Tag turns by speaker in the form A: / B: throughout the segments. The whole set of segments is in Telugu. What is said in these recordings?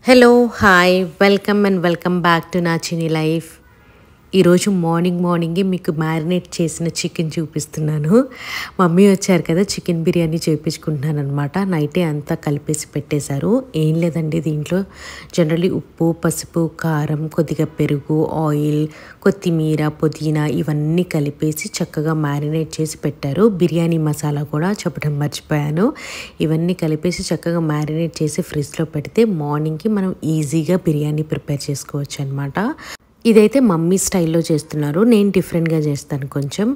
A: Hello hi welcome back to నా చిన్ని లైఫ్. ఈరోజు మార్నింగే మీకు మ్యారినేట్ చేసిన చికెన్ చూపిస్తున్నాను. మమ్మీ వచ్చారు కదా, చికెన్ బిర్యానీ చేయించుకుంటున్నాను అనమాట. నైటే అంతా కలిపేసి పెట్టేశారు. ఏం లేదండి, దీంట్లో జనరల్లీ ఉప్పు, పసుపు, కారం, కొద్దిగా పెరుగు, ఆయిల్, కొత్తిమీర, పుదీనా ఇవన్నీ కలిపేసి చక్కగా మ్యారినేట్ చేసి పెట్టారు. బిర్యానీ మసాలా కూడా చెప్పడం మర్చిపోయాను. ఇవన్నీ కలిపేసి చక్కగా మ్యారినేట్ చేసి ఫ్రిడ్జ్లో పెడితే మార్నింగ్కి మనం ఈజీగా బిర్యానీ ప్రిపేర్ చేసుకోవచ్చు అనమాట. ఇదైతే మమ్మీ స్టైల్లో చేస్తున్నారు, నేను డిఫరెంట్గా చేస్తాను కొంచెం.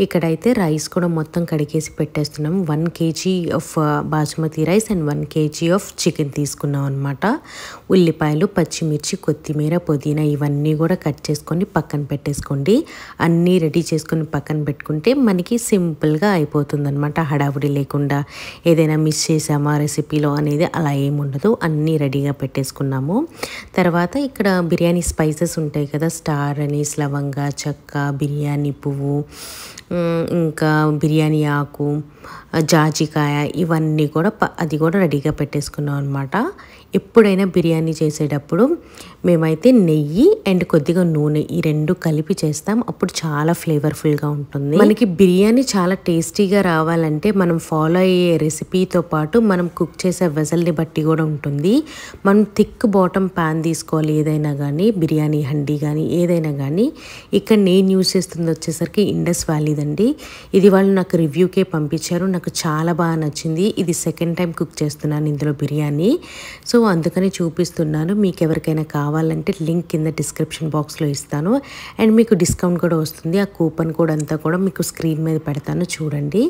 A: ఇక్కడైతే రైస్ కూడా మొత్తం కడిగేసి పెట్టేస్తున్నాం. 1 kg of basmati rice and 1 kg of chicken తీసుకున్నాం అనమాట. ఉల్లిపాయలు, పచ్చిమిర్చి, కొత్తిమీర, పుదీనా ఇవన్నీ కూడా కట్ చేసుకొని పక్కన పెట్టేసుకోండి. అన్నీ రెడీ చేసుకొని పక్కన పెట్టుకుంటే మనకి సింపుల్గా అయిపోతుంది అనమాట. హడావుడి లేకుండా ఏదైనా మిస్ చేసామా రెసిపీలో అనేది అలా ఏముండదు. అన్నీ రెడీగా పెట్టేసుకున్నాము. తర్వాత ఇక్కడ బిర్యానీ స్పైసెస్ ఉంటాయి కదా, స్టార్ అనీస్, లవంగా, చెక్క, బిర్యానీ పువ్వు, ఇంకా బిర్యానీ ఆకు, జాజికాయ ఇవన్నీ కూడా అది కూడా రెడీగా పెట్టేసుకున్నాం అనమాట. ఎప్పుడైనా బిర్యానీ చేసేటప్పుడు మేమైతే నెయ్యి అండ్ కొద్దిగా నూనె ఈ రెండు కలిపి చేస్తాం. అప్పుడు చాలా ఫ్లేవర్ఫుల్గా ఉంటుంది. మనకి బిర్యానీ చాలా టేస్టీగా రావాలంటే మనం ఫాలో అయ్యే రెసిపీతో పాటు మనం కుక్ చేసే వెజల్ని బట్టి కూడా ఉంటుంది. మనం థిక్ బాటమ్ ప్యాన్ తీసుకోవాలి ఏదైనా కానీ, బిర్యానీ హండీ కానీ ఏదైనా కానీ. ఇక్కడ నేను యూజ్ చేస్తుంది వచ్చేసరికి ఇండస్ వ్యాలీదండి. ఇది వాళ్ళు నాకు రివ్యూకే పంపించారు. నాకు చాలా బాగా నచ్చింది. ఇది సెకండ్ టైం కుక్ చేస్తున్నాను ఇందులో బిర్యానీ. సో అందుకని చూపిస్తున్నాను. మీకు ఎవరికైనా కావాలంటే లింక్ కింద డిస్క్రిప్షన్ బాక్స్లో ఇస్తాను. అండ్ మీకు డిస్కౌంట్ కూడా వస్తుంది. ఆ కూపన్ కోడ్ అంతా కూడా మీకు స్క్రీన్ మీద పెడతాను, చూడండి.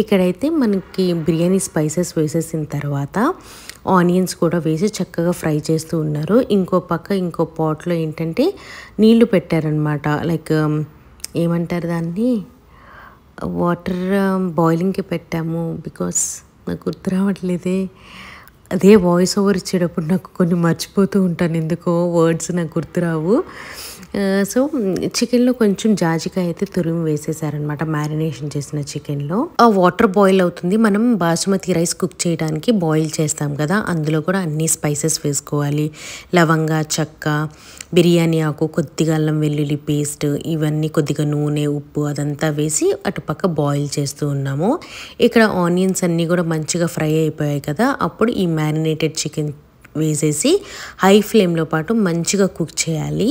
A: ఇక్కడైతే మనకి బిర్యానీ స్పైసెస్ వేసేసిన తర్వాత ఆనియన్స్ కూడా వేసి చక్కగా ఫ్రై చేస్తూ ఉన్నారు. ఇంకో పాట్లో ఏంటంటే నీళ్లు పెట్టారనమాట. లైక్ ఏమంటారు దాన్ని, వాటర్ బాయిలింగ్కి పెట్టాము. బికాస్ నాకు గుర్తు రావట్లేదే. అదే వాయిస్ ఓవర్ ఇచ్చేటప్పుడు నాకు కొన్ని మర్చిపోతూ ఉంటాను, ఎందుకో వర్డ్స్ నాకు గుర్తురావు. సో చికెన్లో కొంచెం జాజికాయ అయితే తురిమి వేసేసారనమాట మ్యారినేషన్ చేసిన చికెన్లో. ఆ వాటర్ బాయిల్ అవుతుంది. మనం బాస్మతి రైస్ కుక్ చేయడానికి బాయిల్ చేస్తాం కదా, అందులో కూడా అన్ని స్పైసెస్ వేసుకోవాలి. లవంగా, చెక్క, బిర్యానీ ఆకు, కొద్దిగా అల్లం వెల్లుల్లి పేస్ట్, ఇవన్నీ కొద్దిగా నూనె, ఉప్పు అదంతా వేసి అటుపక్క బాయిల్ చేస్తూ ఉన్నాము. ఇక్కడ ఆనియన్స్ అన్నీ కూడా మంచిగా ఫ్రై అయిపోయాయి కదా, అప్పుడు ఈ మ్యారినేటెడ్ చికెన్ వేసేసి హై ఫ్లేమ్లో పాటు మంచిగా కుక్ చేయాలి.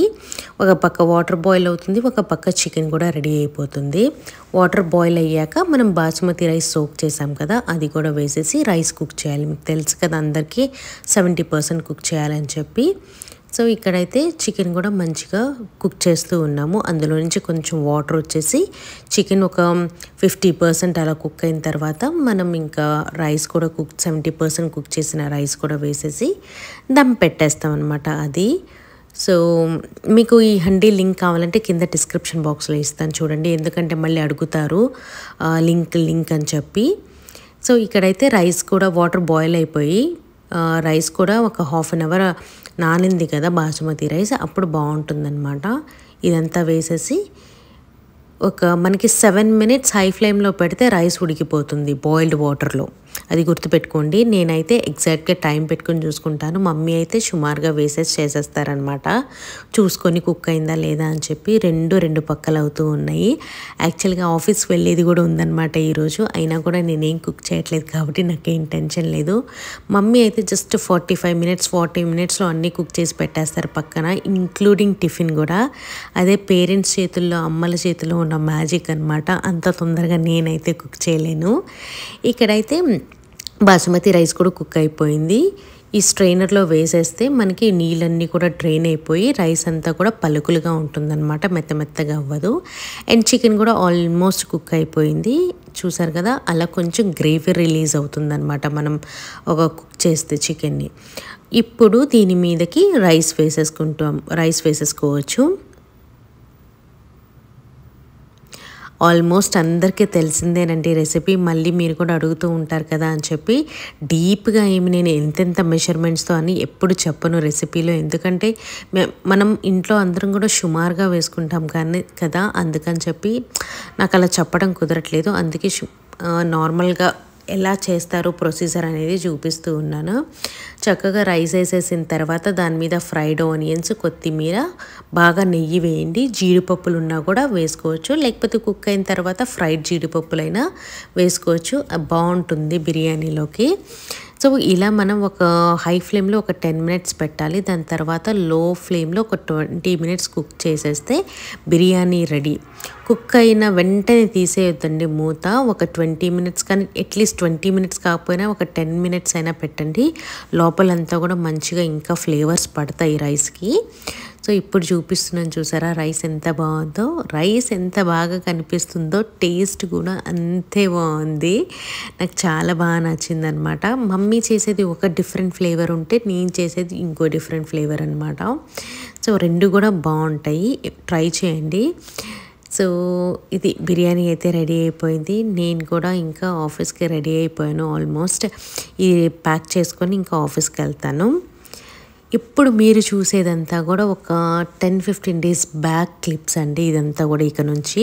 A: ఒక పక్క వాటర్ బాయిల్ అవుతుంది, ఒక పక్క చికెన్ కూడా రెడీ అయిపోతుంది. వాటర్ బాయిల్ అయ్యాక మనం బాస్మతి రైస్ సోక్ చేసాం కదా, అది కూడా వేసేసి రైస్ కుక్ చేయాలి. మీకు తెలుసు కదా అందరికీ 70% కుక్ చేయాలని చెప్పి. సో ఇక్కడైతే చికెన్ కూడా మంచిగా కుక్ చేస్తూ ఉన్నాము. అందులో నుంచి కొంచెం వాటర్ వచ్చేసి చికెన్ ఒక 50% అలా కుక్ అయిన తర్వాత మనం ఇంకా రైస్ కూడా 70% కుక్ చేసిన రైస్ కూడా వేసేసి దమ్ పెట్టేస్తాం అనమాట. అది సో మీకు ఈ హండీ లింక్ కావాలంటే కింద డిస్క్రిప్షన్ బాక్స్లో ఇస్తాను, చూడండి. ఎందుకంటే మళ్ళీ అడుగుతారు లింక్ అని చెప్పి. సో ఇక్కడైతే రైస్ కూడా వాటర్ బాయిల్ అయిపోయి రైస్ కూడా ఒక 1/2 hour నానింది కదా బాస్మతి రైస్, అప్పుడు బాగుంటుందన్నమాట. ఇదంతా వేసేసి మనకి 7 minutes హై ఫ్లేమ్లో పెడితే రైస్ ఉడికిపోతుంది బాయిల్డ్ వాటర్లో. అది గుర్తుపెట్టుకోండి. నేనైతే ఎగ్జాక్ట్గా టైం పెట్టుకొని చూసుకుంటాను. మమ్మీ అయితే సుమారుగా వేసేసి చేసేస్తారనమాట, చూసుకొని కుక్ అయిందా లేదా అని చెప్పి. రెండు పక్కలు అవుతూ ఉన్నాయి. యాక్చువల్గా ఆఫీస్కి వెళ్ళేది కూడా ఉందన్నమాట ఈరోజు. అయినా కూడా నేనేం కుక్ చేయట్లేదు కాబట్టి నాకేం టెన్షన్ లేదు. మమ్మీ అయితే జస్ట్ 45 minutes 40 minutesలో అన్నీ కుక్ చేసి పెట్టేస్తారు పక్కన, ఇంక్లూడింగ్ టిఫిన్ కూడా. అదే పేరెంట్స్ చేతుల్లో, అమ్మల చేతుల్లో ఉన్న మ్యాజిక్ అనమాట. అంత తొందరగా నేనైతే కుక్ చేయలేను. ఇక్కడైతే బాస్మతి రైస్ కూడా కుక్ అయిపోయింది. ఈ స్ట్రైనర్లో వేసేస్తే మనకి నీళ్ళన్నీ కూడా డ్రైన్ అయిపోయి రైస్ అంతా కూడా పలుకులుగా ఉంటుందన్నమాట, మెత్తగా అవ్వదు. అండ్ చికెన్ కూడా ఆల్మోస్ట్ కుక్ అయిపోయింది, చూసారు కదా. అలా కొంచెం గ్రేవీ రిలీజ్ అవుతుందన్నమాట మనం కుక్ చేస్తే చికెన్ని. ఇప్పుడు దీని మీదకి రైస్ వేసేసుకోవచ్చు. ఆల్మోస్ట్ అందరికీ తెలిసిందేనండి రెసిపీ. మళ్ళీ మీరు కూడా అడుగుతూ ఉంటారు కదా అని చెప్పి డీప్గా ఏమి నేను ఎంతెంత మెషర్మెంట్స్తో అని ఎప్పుడు చెప్పను రెసిపీలో. ఎందుకంటే మనం ఇంట్లో అందరం కూడా సుమారుగా వేసుకుంటాం కానీ కదా, అందుకని చెప్పి నాకు అలా చెప్పడం కుదరట్లేదు. అందుకే నార్మల్గా ఎలా చేస్తారో ప్రొసీజర్ అనేది చూపిస్తూ ఉన్నాను. చక్కగా రైస్ వేసేసిన తర్వాత దాని మీద ఫ్రైడ్ ఆనియన్స్, కొత్తిమీర, బాగా నెయ్యి వేయండి. జీడిపప్పులు ఉన్నా కూడా వేసుకోవచ్చు, లేకపోతే కుక్ అయిన తర్వాత ఫ్రైడ్ జీడిపప్పులైనా వేసుకోవచ్చు, బాగుంటుంది బిర్యానీలోకి. సో ఇలా మనం ఒక హై ఫ్లేమ్లో ఒక 10 మినిట్స్ పెట్టాలి. దాని తర్వాత లో ఫ్లేమ్లో ఒక 20 మినిట్స్ కుక్ చేసేస్తే బిర్యానీ రెడీ. కుక్ అయిన వెంటనే తీసేయొద్దండి మూత. ఒక 20 మినిట్స్ కానీ అట్లీస్ట్ 20 మినిట్స్ కాకపోయినా ఒక 10 మినిట్స్ అయినా పెట్టండి. లోపలంతా కూడా మంచిగా ఇంకా ఫ్లేవర్స్ పడతాయి రైస్కి. సో ఇప్పుడు చూపిస్తున్నాను చూసారా రైస్ ఎంత బాగుందో. రైస్ ఎంత బాగా కనిపిస్తుందో టేస్ట్ కూడా అంతే బాగుంది. నాకు చాలా బాగా నచ్చింది అనమాట. మమ్మీ చేసేది ఒక డిఫరెంట్ ఫ్లేవర్ ఉంటే నేను చేసేది ఇంకో డిఫరెంట్ ఫ్లేవర్ అనమాట. సో రెండు కూడా బాగుంటాయి, ట్రై చేయండి. సో ఇది బిర్యానీ అయితే రెడీ అయిపోయింది. నేను కూడా ఇంకా ఆఫీస్కి రెడీ అయిపోయాను ఆల్మోస్ట్. ఇది ప్యాక్ చేసుకొని ఇంకా ఆఫీస్కి వెళ్తాను. ఇప్పుడు మీరు చూసేదంతా కూడా ఒక 10-15 డేస్ బ్యాక్ క్లిప్స్ అండి. ఇదంతా కూడా ఇక నుంచి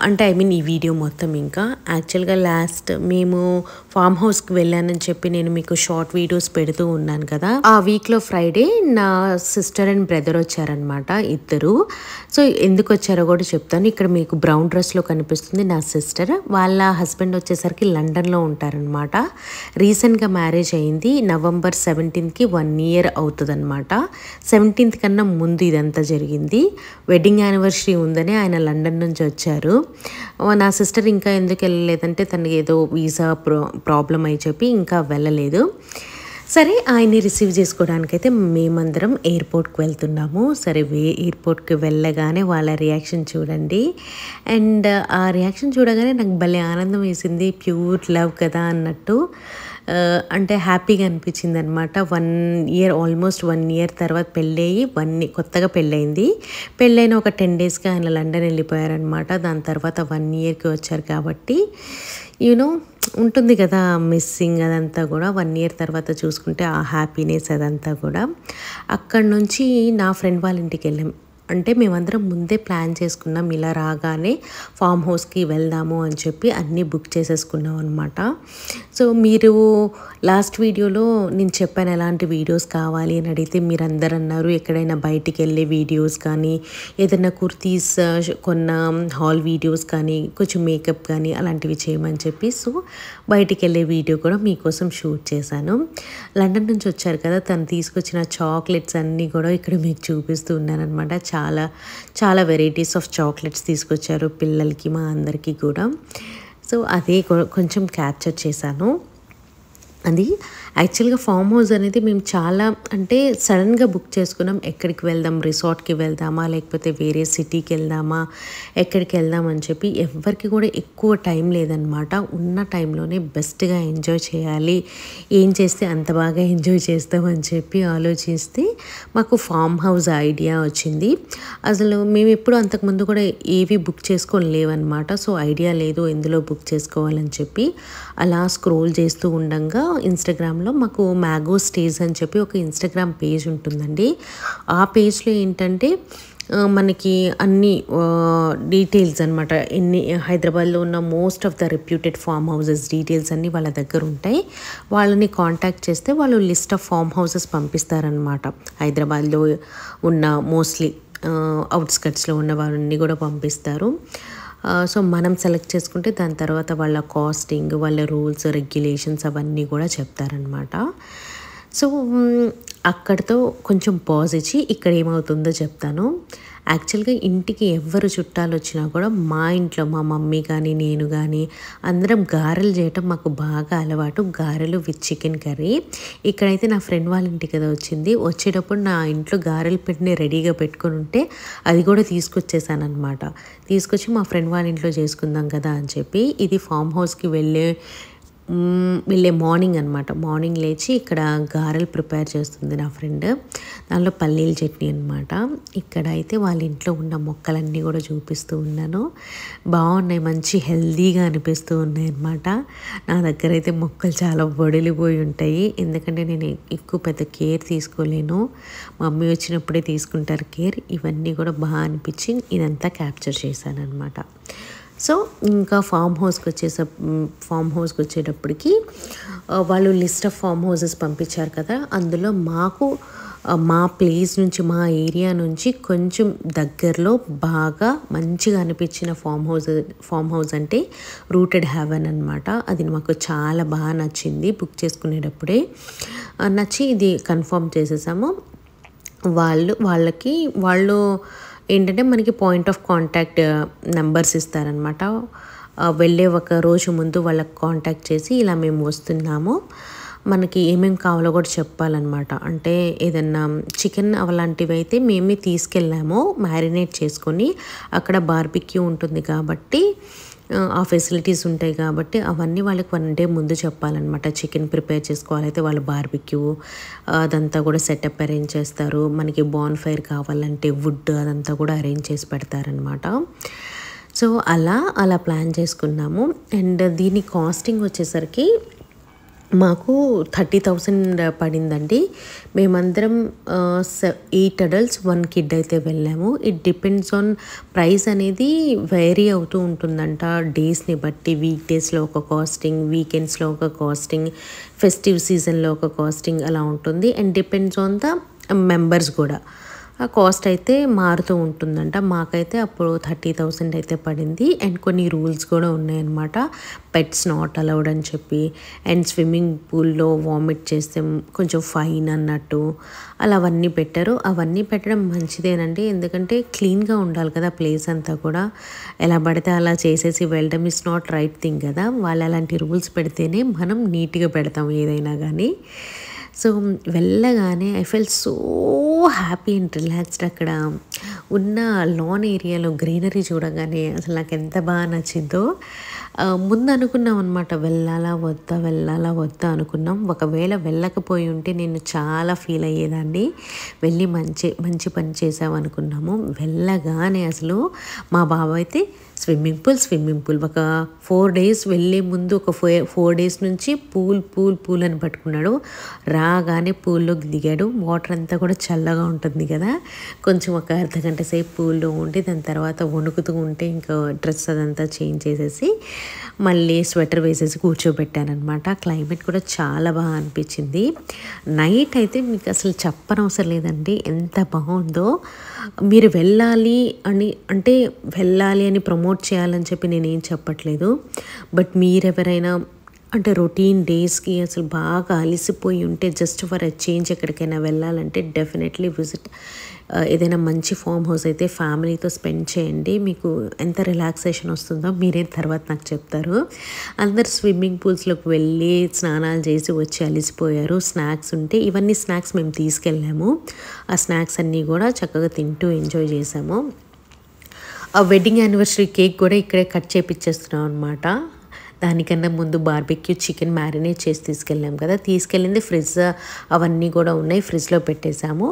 A: అంటే ఐ మీన్ ఈ వీడియో మొత్తం. ఇంకా యాక్చువల్గా లాస్ట్ మేము ఫామ్ హౌస్కి వెళ్ళానని చెప్పి నేను మీకు షార్ట్ వీడియోస్ పెడుతూ ఉన్నాను కదా. ఆ వీక్లో ఫ్రైడే నా సిస్టర్ అండ్ బ్రదర్ వచ్చారనమాట, ఇద్దరు. సో ఎందుకు వచ్చారో కూడా చెప్తాను. ఇక్కడ మీకు బ్రౌన్ డ్రెస్లో కనిపిస్తుంది నా సిస్టర్. వాళ్ళ హస్బెండ్ వచ్చేసరికి లండన్లో ఉంటారనమాట. రీసెంట్గా మ్యారేజ్ అయింది. నవంబర్ 17కి 1 year అవుతుందన్నమాట. 17th కన్నా ముందు ఇదంతా జరిగింది. వెడ్డింగ్ యానివర్సరీ ఉందని ఆయన లండన్ నుంచి వచ్చారు. నా సిస్టర్ ఇంకా ఎందుకు వెళ్ళలేదంటే తనకి ఏదో వీసా ప్రాబ్లం అయి చెప్పి ఇంకా వెళ్ళలేదు. సరే ఆయన్ని రిసీవ్ చేసుకోవడానికైతే మేమందరం ఎయిర్పోర్ట్కి వెళ్తున్నాము. సరే ఎయిర్పోర్ట్కి వెళ్ళగానే వాళ్ళ రియాక్షన్ చూడండి. అండ్ ఆ రియాక్షన్ చూడగానే నాకు భలే ఆనందం వేసింది. ప్యూర్ లవ్ కదా అన్నట్టు. అంటే హ్యాపీగా అనిపించింది అనమాట. 1 year ఆల్మోస్ట్ 1 year తర్వాత పెళ్ళయి కొత్తగా పెళ్ళయింది. పెళ్ళైన ఒక 10 daysకి ఆయన లండన్ వెళ్ళిపోయారనమాట. దాని తర్వాత 1 yearకి వచ్చారు కాబట్టి యూనో ఉంటుంది కదా మిస్సింగ్ అదంతా కూడా. 1 year తర్వాత చూసుకుంటే ఆ హ్యాపీనెస్ అదంతా కూడా. అక్కడి నుంచి నా ఫ్రెండ్ వాళ్ళ ఇంటికి వెళ్ళాం. అంటే మేమందరం ముందే ప్లాన్ చేసుకున్నాం, ఇలా రాగానే ఫామ్ హౌస్కి వెళ్దాము అని చెప్పి అన్నీ బుక్ చేసేసుకున్నాం అనమాట. సో మీరు లాస్ట్ వీడియోలో నేను చెప్పాను ఎలాంటి వీడియోస్ కావాలి అని అడిగితే మీరందరూ అన్నారు ఎక్కడైనా బయటికి వెళ్ళే వీడియోస్ కానీ, ఏదైనా కుర్తీస్ కొన్న హాల్ వీడియోస్ కానీ, కొంచెం మేకప్ కానీ అలాంటివి చేయమని చెప్పి. సో బయటికి వెళ్ళే వీడియో కూడా మీకోసం షూట్ చేశాను. లండన్ నుంచి వచ్చారు కదా, తను తీసుకొచ్చిన చాక్లెట్స్ అన్నీ కూడా ఇక్కడ మీకు చూపిస్తూ ఉన్నాను అనమాట. చాలా చాలా వెరైటీస్ ఆఫ్ చాక్లెట్స్ తీసుకొచ్చారు పిల్లలకి, మా అందరికీ కూడా. సో అదే కొంచెం క్యాప్చర్ చేశాను. అది యాక్చువల్గా ఫామ్ హౌస్ అనేది మేము చాలా అంటే సడన్గా బుక్ చేసుకున్నాం. ఎక్కడికి వెళ్దాం, రిసార్ట్కి వెళ్దామా లేకపోతే వేరే సిటీకి వెళ్దామా, ఎక్కడికి వెళ్దాం అని చెప్పి ఎవరికి కూడా ఎక్కువ టైం లేదనమాట. ఉన్న టైంలోనే బెస్ట్గా ఎంజాయ్ చేయాలి, ఏం చేస్తే అంత బాగా ఎంజాయ్ చేస్తామని చెప్పి ఆలోచిస్తే మాకు ఫామ్ హౌస్ ఐడియా వచ్చింది. అసలు మేము ఎప్పుడు అంతకుముందు కూడా ఏవి బుక్ చేసుకొని లేవన్నమాట. సో ఐడియా లేదు ఎందులో బుక్ చేసుకోవాలని చెప్పి అలా స్క్రోల్ చేస్తూ ఉండగా ఇన్స్టాగ్రామ్లో మాకు మ్యాగో స్టేస్ అని చెప్పి ఒక ఇన్స్టాగ్రామ్ పేజ్ ఉంటుందండి. ఆ పేజ్లో ఏంటంటే మనకి అన్ని డీటెయిల్స్ అనమాట, ఎన్ని హైదరాబాద్లో ఉన్న most of the reputed form houses details అన్నీ వాళ్ళ దగ్గర ఉంటాయి. వాళ్ళని కాంటాక్ట్ చేస్తే వాళ్ళు లిస్ట్ ఆఫ్ ఫామ్ హౌసెస్ పంపిస్తారనమాట. హైదరాబాద్లో ఉన్న మోస్ట్లీ అవుట్స్కట్స్లో ఉన్న వాళ్ళని కూడా పంపిస్తారు. సో మనం సెలెక్ట్ చేసుకుంటే దాని తర్వాత వాళ్ళ కాస్టింగ్, వాళ్ళ రూల్స్ రెగ్యులేషన్స్ అవన్నీ కూడా చెప్తారనమాట. సో అక్కడితో కొంచెం పాజ్ ఇచ్చి ఇక్కడ ఏమవుతుందో చెప్తాను. యాక్చువల్గా ఇంటికి ఎవరు చుట్టాలు వచ్చినా కూడా మా ఇంట్లో మా మమ్మీ కానీ నేను కానీ అందరం గారెలు చేయటం మాకు బాగా అలవాటు. గారెలు విత్ చికెన్ కర్రీ. ఇక్కడైతే నా ఫ్రెండ్ వాళ్ళ ఇంటికి కదా వచ్చింది. వచ్చేటప్పుడు నా ఇంట్లో గారెల పిండిని రెడీగా పెట్టుకొని ఉంటే అది కూడా తీసుకొచ్చేసాను అనమాట. తీసుకొచ్చి మా ఫ్రెండ్ వాళ్ళ ఇంట్లో చేసుకుందాం కదా అని చెప్పి. ఇది ఫామ్ హౌస్కి వెళ్ళే మార్నింగ్ అనమాట. మార్నింగ్ లేచి ఇక్కడ గారెలు ప్రిపేర్ చేస్తుంది నా ఫ్రెండ్. దానిలో పల్లీల చట్నీ అనమాట. ఇక్కడ అయితే వాళ్ళ ఇంట్లో ఉన్న మొక్కలన్నీ కూడా చూపిస్తూ ఉన్నాను. బాగున్నాయి, మంచి హెల్దీగా అనిపిస్తూ ఉన్నాయి అనమాట. నా దగ్గర అయితే మొక్కలు చాలా వడిలిపోయి ఉంటాయి, ఎందుకంటే నేను ఎక్కువ పెద్ద కేర్ తీసుకోలేను. మమ్మీ వచ్చినప్పుడే తీసుకుంటారు కేర్. ఇవన్నీ కూడా బాగా అనిపించి ఇదంతా క్యాప్చర్ చేశాను అనమాట. సో ఇంకా ఫామ్ హౌస్కి వచ్చేటప్పటికి వాళ్ళు లిస్ట్ ఆఫ్ ఫామ్ హౌసెస్ పంపించారు కదా, అందులో మాకు మా ప్లేస్ నుంచి, మా ఏరియా నుంచి కొంచెం దగ్గరలో బాగా మంచిగా అనిపించిన ఫామ్ హౌస్ అంటే రూటెడ్ హెవెన్ అనమాట. అది మాకు చాలా బాగా నచ్చింది. బుక్ చేసుకునేటప్పుడే నచ్చి ఇది కన్ఫర్మ్ చేసేసాము. వాళ్ళు ఏంటంటే మనకి పాయింట్ ఆఫ్ కాంటాక్ట్ నెంబర్స్ ఇస్తారనమాట. వెళ్ళే ఒక రోజు ముందు వాళ్ళకి కాంటాక్ట్ చేసి ఇలా మేము వస్తున్నాము, మనకి ఏమేమి కావాలో కూడా చెప్పాలన్నమాట. అంటే ఏదన్నా చికెన్ అలాంటివి అయితే మేమే తీసుకెళ్ళాము మ్యారినేట్ చేసుకొని. అక్కడ బార్బిక్యూ ఉంటుంది కాబట్టి ఆ ఫెసిలిటీస్ ఉంటాయి కాబట్టి అవన్నీ వాళ్ళకి 1 డే ముందు చెప్పాలన్నమాట. చికెన్ ప్రిపేర్ చేసుకోవాలైతే వాళ్ళు బార్బిక్యూ అదంతా కూడా సెటప్ అరేంజ్ చేస్తారు. మనకి బాన్ ఫైర్ కావాలంటే వుడ్ అదంతా కూడా అరేంజ్ చేసి పెడతారనమాట. సో అలా ప్లాన్ చేసుకున్నాము. అండ్ దీని కాస్టింగ్ వచ్చేసరికి మాకు 30,000 పడిందండి. మేమందరం 8 అడల్ట్స్ 1 కిడ్ అయితే వెళ్ళాము. ఇట్ డిపెండ్స్ ఆన్ ప్రైస్ అనేది వేరీ అవుతూ ఉంటుందంట డేస్ని బట్టి. వీక్ డేస్లో ఒక కాస్టింగ్, వీకెండ్స్లో ఒక కాస్టింగ్, ఫెస్టివ్ సీజన్లో ఒక కాస్టింగ్ అలా ఉంటుంది. And depends on the members కూడా ఆ కాస్ట్ అయితే మారుతూ ఉంటుందంట. మాకైతే అప్పుడు 30,000 అయితే పడింది. అండ్ కొన్ని రూల్స్ కూడా ఉన్నాయన్నమాట. పెట్స్ నాట్ అలౌడ్ అని చెప్పి, అండ్ స్విమ్మింగ్ పూల్లో వామిట్ చేస్తే కొంచెం ఫైన్ అన్నట్టు అలా అవన్నీ పెట్టారు. అవన్నీ పెట్టడం మంచిదేనండి, ఎందుకంటే క్లీన్గా ఉండాలి కదా ప్లేస్ అంతా కూడా. ఎలా పడితే అలా చేసేసి వెళ్ళడం ఇస్ నాట్ రైట్ థింగ్ కదా. వాళ్ళు అలాంటి రూల్స్ పెడితేనే మనం నీట్గా పెడతాం ఏదైనా కానీ. సో వెళ్ళగానే I fell so happy and relaxed. అక్కడ ఉన్న లాన్ ఏరియాలో గ్రీనరీ చూడగానే అసలు నాకు ఎంత బాగా నచ్చిందో. ముందు అనుకున్నాం అనమాట, వెళ్ళాలా వద్దా అనుకున్నాం. ఒకవేళ వెళ్ళకపోయి ఉంటే నేను చాలా ఫీల్ అయ్యేదాన్ని. వెళ్ళి మంచి పని చేసామనుకున్నాము. వెళ్ళగానే అసలు మా బాబు అయితే స్విమ్మింగ్ పూల్ ఒక 4 days వెళ్ళే ముందు ఒక 4 days నుంచి పూల్ అని పట్టుకున్నాడు. రాగానే పూల్లోకి దిగాడు. వాటర్ అంతా కూడా చల్లగా ఉంటుంది కదా, కొంచెం ఒక అర్ధగంట సేపు పూల్లో ఉండి దాని తర్వాత వణుకుతూ ఉంటే ఇంకా డ్రెస్ అదంతా చేంజ్ చేసేసి మళ్ళీ స్వెటర్ వేసేసి కూర్చోబెట్టానమాట. క్లైమేట్ కూడా చాలా బాగా అనిపించింది. నైట్ అయితే మీకు అసలు చెప్పనవసరం లేదండి, ఎంత బాగుందో. మీరు వెళ్ళాలి అని ప్రమోట్ చేయాలని చెప్పి నేనేం చెప్పట్లేదు. బట్ మీరెవరైనా అంటే రొటీన్ డేస్కి అసలు బాగా అలిసిపోయి ఉంటే జస్ట్ ఫర్ ఎ చేంజ్ ఎక్కడికైనా వెళ్ళాలంటే డెఫినెట్లీ విజిట్ ఏదైనా మంచి ఫామ్ హౌస్ అయితే ఫ్యామిలీతో స్పెండ్ చేయండి. మీకు ఎంత రిలాక్సేషన్ వస్తుందో మీరే తర్వాత నాకు చెప్తారు. అందరు స్విమ్మింగ్ పూల్స్లోకి వెళ్ళి స్నానాలు చేసి వచ్చి అలిసిపోయారు. స్నాక్స్ ఉంటే ఇవన్నీ స్నాక్స్ మేము తీసుకెళ్ళాము. ఆ స్నాక్స్ అన్నీ కూడా చక్కగా తింటూ ఎంజాయ్ చేసాము. ఆ వెడ్డింగ్ యానివర్సరీ కేక్ కూడా ఇక్కడే కట్ చేపిచ్చేస్తున్నాం అనమాట. దానికన్నా ముందు బార్బెక్యూ చికెన్ మ్యారినేట్ చేసి తీసుకెళ్ళాం కదా, తీసుకెళ్ళింది ఫ్రిడ్జ్ అవన్నీ కూడా ఉన్నాయి, ఫ్రిడ్జ్లో పెట్టేశాము.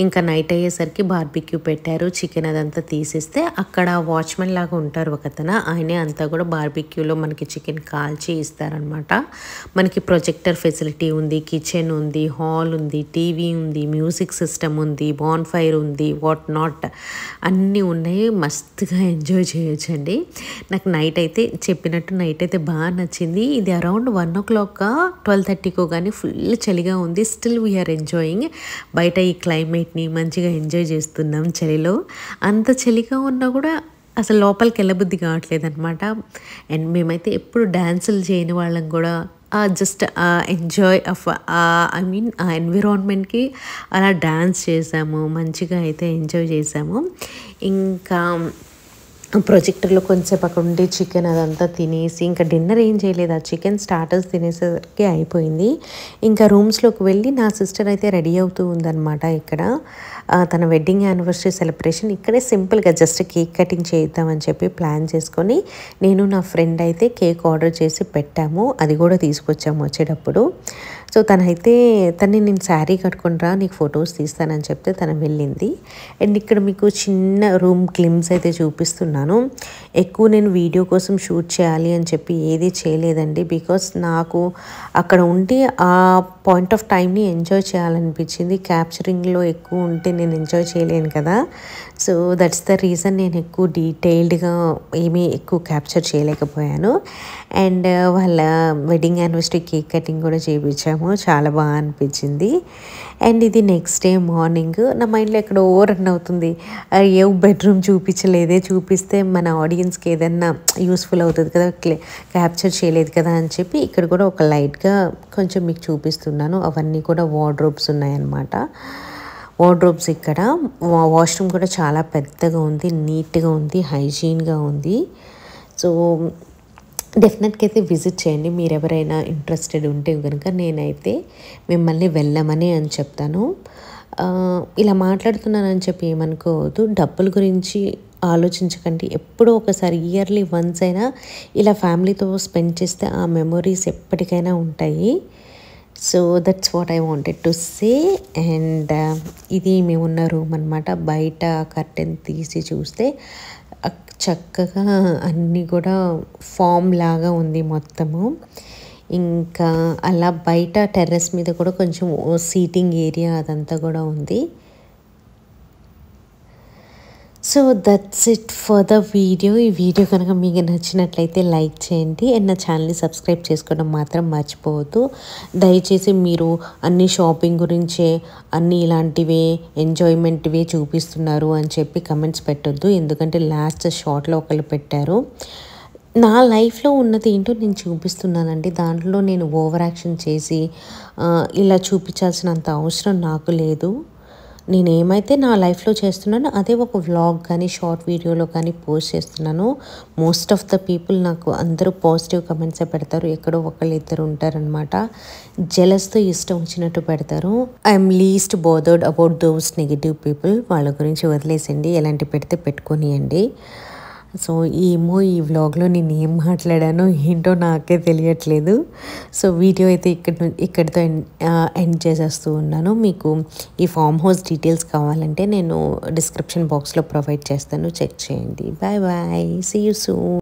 A: ఇంకా నైట్ అయ్యేసరికి బార్బెక్యూ పెట్టారు. చికెన్ అదంతా తీసేస్తే అక్కడ వాచ్మెన్ లాగా ఉంటారు ఒకతన, ఆయనే అంతా కూడా బార్బెక్యూలో మనకి చికెన్ కాల్చి ఇస్తారనమాట. మనకి ప్రొజెక్టర్ ఫెసిలిటీ ఉంది, కిచెన్ ఉంది, హాల్ ఉంది, టీవీ ఉంది, మ్యూజిక్ సిస్టమ్ ఉంది, బాన్ ఫైర్ ఉంది, వాట్ నాట్ అన్నీ ఉన్నాయి. మస్తుగా ఎంజాయ్ చేయొచ్చండి. నాకు నైట్ అయితే బాగా నచ్చింది. ఇది అరౌండ్ 1 o'clock 12:30కో కానీ ఫుల్ చలిగా ఉంది. Still we are enjoying. బయట ఈ క్లైమేట్ని మంచిగా ఎంజాయ్ చేస్తున్నాం చలిలో. అంత చలిగా ఉన్నా కూడా అసలు లోపలికి వెళ్ళబుద్ధి కావట్లేదు అనమాట. అండ్ మేమైతే ఎప్పుడు డ్యాన్సులు చేయని వాళ్ళం కూడా జస్ట్ ఎంజాయ్ ఆ ఎన్విరాన్మెంట్కి అలా డ్యాన్స్ చేసాము, మంచిగా అయితే ఎంజాయ్ చేసాము. ఇంకా ప్రొజెక్టర్లో కొంచెంసేపు అక్కడ ఉండి చికెన్ అదంతా తినేసి ఇంకా డిన్నర్ ఏం చేయలేదు, ఆ చికెన్ స్టార్టర్స్ తినేసరికి అయిపోయింది. ఇంకా రూమ్స్లోకి వెళ్ళి నా సిస్టర్ అయితే రెడీ అవుతూ ఉందన్నమాట. ఇక్కడ తన వెడ్డింగ్ యానివర్సరీ సెలబ్రేషన్ ఇక్కడే సింపుల్గా జస్ట్ కేక్ కటింగ్ చేద్దామని చెప్పి ప్లాన్ చేసుకొని నేను నా ఫ్రెండ్ అయితే కేక్ ఆర్డర్ చేసి పెట్టాము. అది కూడా తీసుకొచ్చాము వచ్చేటప్పుడు. సో తనని నేను శారీ కట్టుకుంటా నీకు ఫొటోస్ తీస్తానని చెప్తే తను వెళ్ళింది. అండ్ ఇక్కడ మీకు చిన్న రూమ్ గ్లిమ్స్ అయితే చూపిస్తున్నాను. ఎక్కువ నేను వీడియో కోసం షూట్ చేయాలి అని చెప్పి ఏది చేయలేదండి. బికాస్ నాకు అక్కడ ఉండి ఆ పాయింట్ ఆఫ్ టైంని ఎంజాయ్ చేయాలనిపించింది. క్యాప్చరింగ్లో ఎక్కువ ఉంటే నేను ఎంజాయ్ చేయలేను కదా. సో దట్స్ ద రీజన్ నేను ఎక్కువ డీటెయిల్డ్గా ఏమీ ఎక్కువ క్యాప్చర్ చేయలేకపోయాను. అండ్ వాళ్ళ వెడ్డింగ్ యానివర్సరీ కేక్ కటింగ్ కూడా చేయించాము. చాలా బాగా అనిపించింది. అండ్ ఇది నెక్స్ట్ డే మార్నింగ్. నా మైండ్లో ఎక్కడ రన్ అవుతుంది, ఏ బెడ్రూమ్ చూపించలేదే, చూపిస్తే మన ఆడియన్స్కి ఏదన్నా యూస్ఫుల్ అవుతుంది కదా, క్యాప్చర్ చేయలేదు కదా అని చెప్పి ఇక్కడ కూడా ఒక లైట్గా కొంచెం మీకు చూపిస్తున్నాను. అవన్నీ కూడా వార్డ్రోబ్స్ ఉన్నాయన్నమాట. వార్డ్రోబ్స్ ఇక్కడ వాష్రూమ్ కూడా చాలా పెద్దగా ఉంది, నీట్గా ఉంది, హైజీన్గా ఉంది. సో డెఫినెట్గా అయితే విజిట్ చేయండి మీరు ఎవరైనా ఇంట్రెస్టెడ్ ఉంటే కనుక. నేనైతే మిమ్మల్ని వెళ్ళమని అని చెప్తాను. ఇలా మాట్లాడుతున్నానని చెప్పి ఏమనుకోవద్దు, డబ్బుల గురించి ఆలోచించకండి. ఎప్పుడో ఒకసారి ఇయర్లీ వన్స్ అయినా ఇలా ఫ్యామిలీతో స్పెండ్ చేస్తే ఆ మెమొరీస్ ఎప్పటికైనా ఉంటాయి. So that's what I wanted to say. And ఇది మేమున్న రూమ్ అనమాట. బయట కర్టెన్ తీసి చూస్తే చక్కగా అన్నీ కూడా ఫామ్ లాగా ఉంది మొత్తము. ఇంకా అలా బయట టెర్రస్ మీద కూడా కొంచెం సీటింగ్ ఏరియా అదంతా కూడా ఉంది. So that's it for the video. ఈ వీడియో కనుక మీకు నచ్చినట్లయితే లైక్ చేయండి అండ్ నా ఛానల్ని సబ్స్క్రైబ్ చేసుకోవడం మాత్రం మర్చిపోవద్దు. దయచేసి మీరు అన్ని షాపింగ్ గురించే అన్నీ ఇలాంటివే ఎంజాయ్మెంట్వే చూపిస్తున్నారు అని చెప్పి కమెంట్స్ పెట్టొద్దు. ఎందుకంటే లాస్ట్ షార్ట్లో ఒకళ్ళు పెట్టారు. నా లైఫ్లో ఉన్నది ఏంటో నేను చూపిస్తున్నానండి. దాంట్లో నేను ఓవర్ యాక్షన్ చేసి ఇలా చూపించాల్సినంత అవసరం నాకు లేదు. నేను ఏమైతే నా లైఫ్లో చేస్తున్నానో అదే ఒక వ్లాగ్ కానీ షార్ట్ వీడియోలో కానీ పోస్ట్ చేస్తున్నాను. మోస్ట్ ఆఫ్ ద పీపుల్ నాకు అందరూ పాజిటివ్ కమెంట్సే పెడతారు. ఎక్కడో ఒకళ్ళు ఇద్దరు ఉంటారనమాట, జెలస్తో ఇష్టం వచ్చినట్టు పెడతారు. I'm least bothered about those negative people. వాళ్ళ గురించి వదిలేసండి, ఎలాంటి పెడితే పెట్టుకొనియండి. సో ఏమో ఈ వ్లాగ్లో నేను ఏం మాట్లాడానో ఏంటో నాకే తెలియట్లేదు. సో వీడియో అయితే ఇక్కడితో ఎండ్ చేసేస్తూ ఉన్నాను. మీకు ఈ ఫామ్ హౌస్ డీటెయిల్స్ కావాలంటే నేను డిస్క్రిప్షన్ బాక్స్లో ప్రొవైడ్ చేస్తాను, చెక్ చేయండి. Bye bye, see you soon.